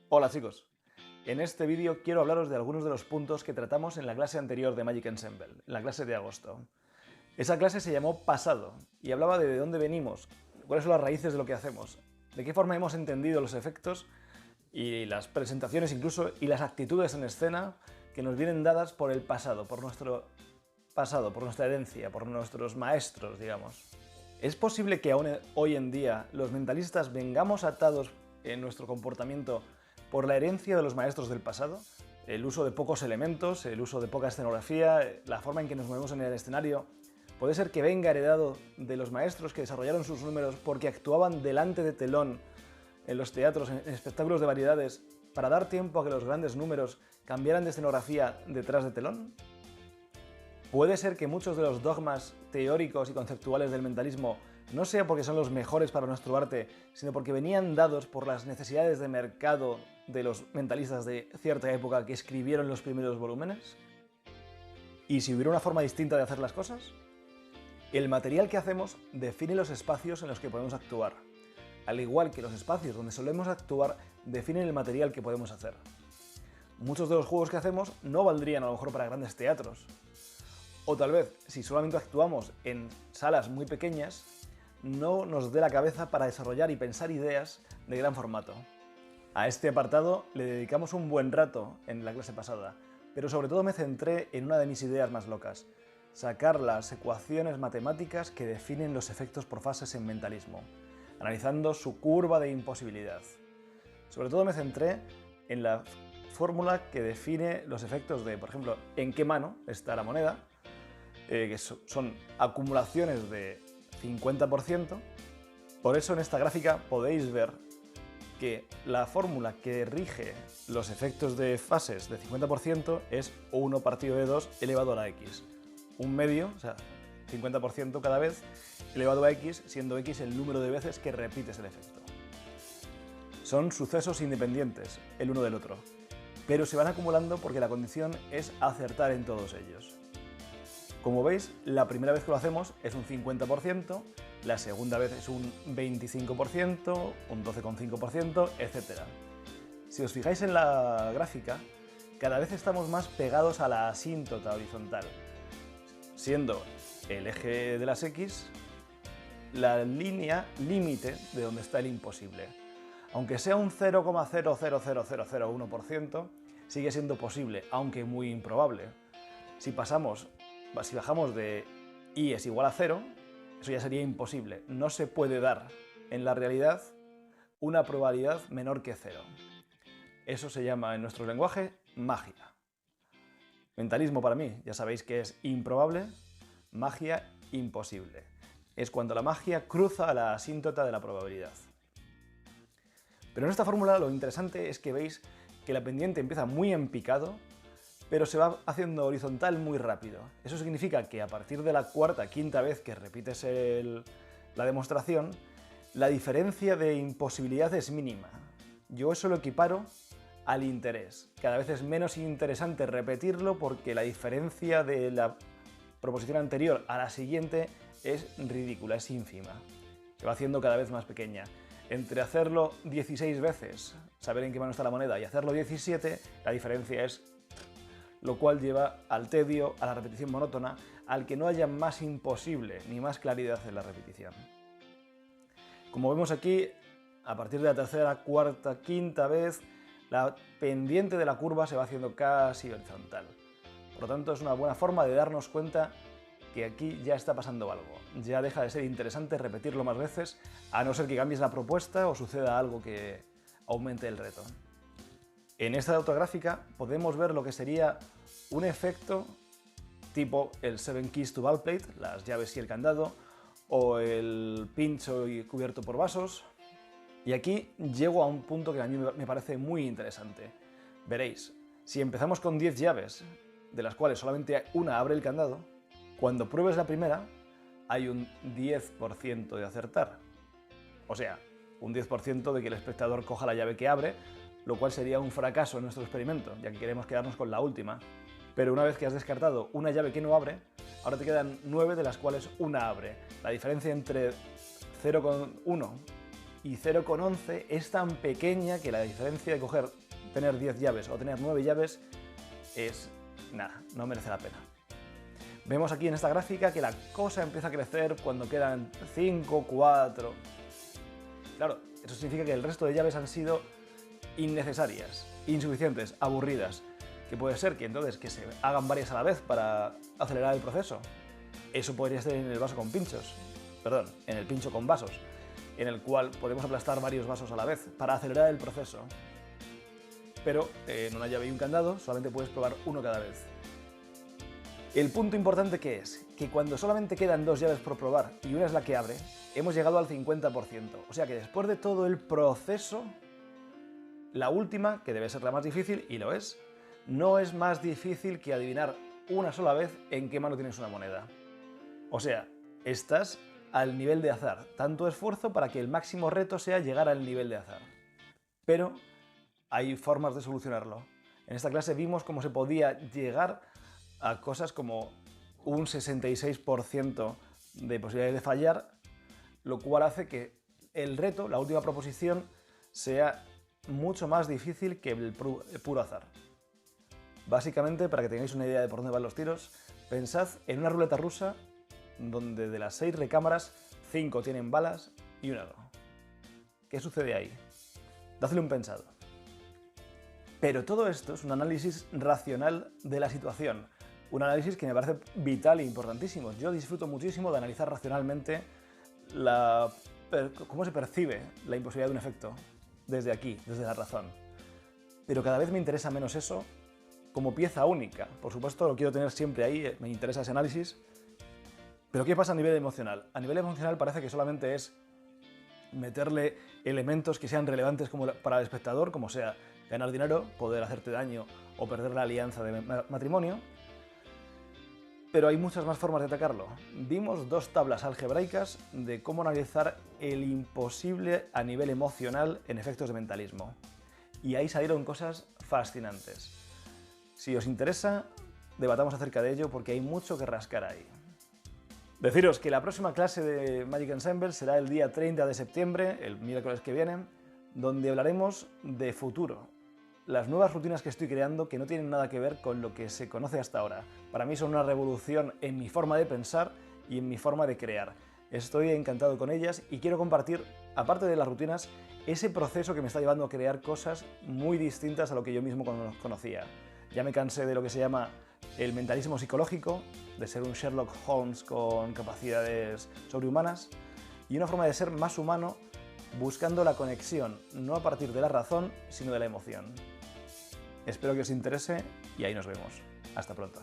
Hola chicos, en este vídeo quiero hablaros de algunos de los puntos que tratamos en la clase anterior de Magic Ensemble, en la clase de agosto. Esa clase se llamó Pasado y hablaba de dónde venimos, cuáles son las raíces de lo que hacemos, de qué forma hemos entendido los efectos y las presentaciones incluso y las actitudes en escena que nos vienen dadas por el pasado, por nuestra herencia, por nuestros maestros, digamos. ¿Es posible que aún hoy en día los mentalistas vengamos atados en nuestro comportamiento por la herencia de los maestros del pasado? El uso de pocos elementos, el uso de poca escenografía, la forma en que nos movemos en el escenario. ¿Puede ser que venga heredado de los maestros que desarrollaron sus números porque actuaban delante de telón en los teatros, en espectáculos de variedades, para dar tiempo a que los grandes números cambiaran de escenografía detrás de telón? ¿Puede ser que muchos de los dogmas teóricos y conceptuales del mentalismo no sea porque son los mejores para nuestro arte, sino porque venían dados por las necesidades de mercado de los mentalistas de cierta época que escribieron los primeros volúmenes? ¿Y si hubiera una forma distinta de hacer las cosas? El material que hacemos define los espacios en los que podemos actuar, al igual que los espacios donde solemos actuar definen el material que podemos hacer. Muchos de los juegos que hacemos no valdrían a lo mejor para grandes teatros. O tal vez, si solamente actuamos en salas muy pequeñas, no nos dé la cabeza para desarrollar y pensar ideas de gran formato. A este apartado le dedicamos un buen rato en la clase pasada, pero sobre todo me centré en una de mis ideas más locas: sacar las ecuaciones matemáticas que definen los efectos por fases en mentalismo, analizando su curva de imposibilidad. Sobre todo me centré en la fórmula que define los efectos de, por ejemplo, en qué mano está la moneda, que son acumulaciones de 50%. Por eso en esta gráfica podéis ver que la fórmula que rige los efectos de fases de 50% es 1 partido de 2 elevado a la x. Un medio, o sea, 50% cada vez, elevado a x, siendo x el número de veces que repites el efecto. Son sucesos independientes, el uno del otro, pero se van acumulando porque la condición es acertar en todos ellos. Como veis, la primera vez que lo hacemos es un 50%, la segunda vez es un 25%, un 12,5%, etc. Si os fijáis en la gráfica, cada vez estamos más pegados a la asíntota horizontal, siendo el eje de las X la línea límite de donde está el imposible. Aunque sea un 0,000001%, sigue siendo posible, aunque muy improbable. Si bajamos de y es igual a 0, eso ya sería imposible. No se puede dar en la realidad una probabilidad menor que 0. Eso se llama en nuestro lenguaje magia. Mentalismo para mí, ya sabéis que es improbable, magia imposible. Es cuando la magia cruza la asíntota de la probabilidad. Pero en esta fórmula lo interesante es que veis que la pendiente empieza muy en picado, pero se va haciendo horizontal muy rápido. Eso significa que a partir de la cuarta, quinta vez que repites la demostración, la diferencia de imposibilidad es mínima. Yo eso lo equiparo al interés. Cada vez es menos interesante repetirlo porque la diferencia de la proposición anterior a la siguiente es ridícula, es ínfima. Se va haciendo cada vez más pequeña. Entre hacerlo 16 veces, saber en qué mano está la moneda, y hacerlo 17, la diferencia es, lo cual lleva al tedio, a la repetición monótona, al que no haya más imposible ni más claridad en la repetición. Como vemos aquí, a partir de la tercera, cuarta, quinta vez, la pendiente de la curva se va haciendo casi horizontal. Por lo tanto, es una buena forma de darnos cuenta que aquí ya está pasando algo. Ya deja de ser interesante repetirlo más veces, a no ser que cambies la propuesta o suceda algo que aumente el reto. En esta otra gráfica podemos ver lo que sería un efecto tipo el 7 Keys to Ballplate, las llaves y el candado, o el pincho y cubierto por vasos. Y aquí llego a un punto que a mí me parece muy interesante. Veréis, si empezamos con 10 llaves, de las cuales solamente una abre el candado, cuando pruebes la primera, hay un 10% de acertar. O sea, un 10% de que el espectador coja la llave que abre, lo cual sería un fracaso en nuestro experimento, ya que queremos quedarnos con la última. Pero una vez que has descartado una llave que no abre, ahora te quedan 9 de las cuales una abre. La diferencia entre 0,1 y 0,11 es tan pequeña que la diferencia de tener 10 llaves o tener 9 llaves es nada, no merece la pena. Vemos aquí en esta gráfica que la cosa empieza a crecer cuando quedan 5, 4... Claro, eso significa que el resto de llaves han sido innecesarias, insuficientes, aburridas, que puede ser que entonces que se hagan varias a la vez para acelerar el proceso. Eso podría ser en el vaso con pinchos, perdón, en el pincho con vasos, en el cual podemos aplastar varios vasos a la vez para acelerar el proceso. Pero en una llave y un candado solamente puedes probar uno cada vez. El punto importante que es que cuando solamente quedan 2 llaves por probar y una es la que abre, hemos llegado al 50%. O sea que después de todo el proceso, la última, que debe ser la más difícil, y lo es, no es más difícil que adivinar una sola vez en qué mano tienes una moneda. O sea, estás al nivel de azar. Tanto esfuerzo para que el máximo reto sea llegar al nivel de azar. Pero hay formas de solucionarlo. En esta clase vimos cómo se podía llegar a cosas como un 66% de posibilidades de fallar, lo cual hace que el reto, la última proposición, sea mucho más difícil que el puro azar. Básicamente, para que tengáis una idea de por dónde van los tiros, pensad en una ruleta rusa donde de las 6 recámaras, 5 tienen balas y una no. ¿Qué sucede ahí? Dadle un pensado. Pero todo esto es un análisis racional de la situación. Un análisis que me parece vital e importantísimo. Yo disfruto muchísimo de analizar racionalmente cómo se percibe la imposibilidad de un efecto desde aquí, desde la razón. Pero cada vez me interesa menos eso como pieza única. Por supuesto, lo quiero tener siempre ahí, me interesa ese análisis. Pero ¿qué pasa a nivel emocional? A nivel emocional parece que solamente es meterle elementos que sean relevantes para el espectador, como sea ganar dinero, poder hacerte daño o perder la alianza de matrimonio. Pero hay muchas más formas de atacarlo. Vimos 2 tablas algebraicas de cómo analizar el imposible a nivel emocional en efectos de mentalismo. Y ahí salieron cosas fascinantes. Si os interesa, debatamos acerca de ello porque hay mucho que rascar ahí. Deciros que la próxima clase de Magic Ensemble será el día 30 de septiembre, el miércoles que viene, donde hablaremos de futuro. Las nuevas rutinas que estoy creando que no tienen nada que ver con lo que se conoce hasta ahora. Para mí son una revolución en mi forma de pensar y en mi forma de crear. Estoy encantado con ellas y quiero compartir, aparte de las rutinas, ese proceso que me está llevando a crear cosas muy distintas a lo que yo mismo conocía. Ya me cansé de lo que se llama el mentalismo psicológico, de ser un Sherlock Holmes con capacidades sobrehumanas, y una forma de ser más humano buscando la conexión, no a partir de la razón, sino de la emoción. Espero que os interese y ahí nos vemos. Hasta pronto.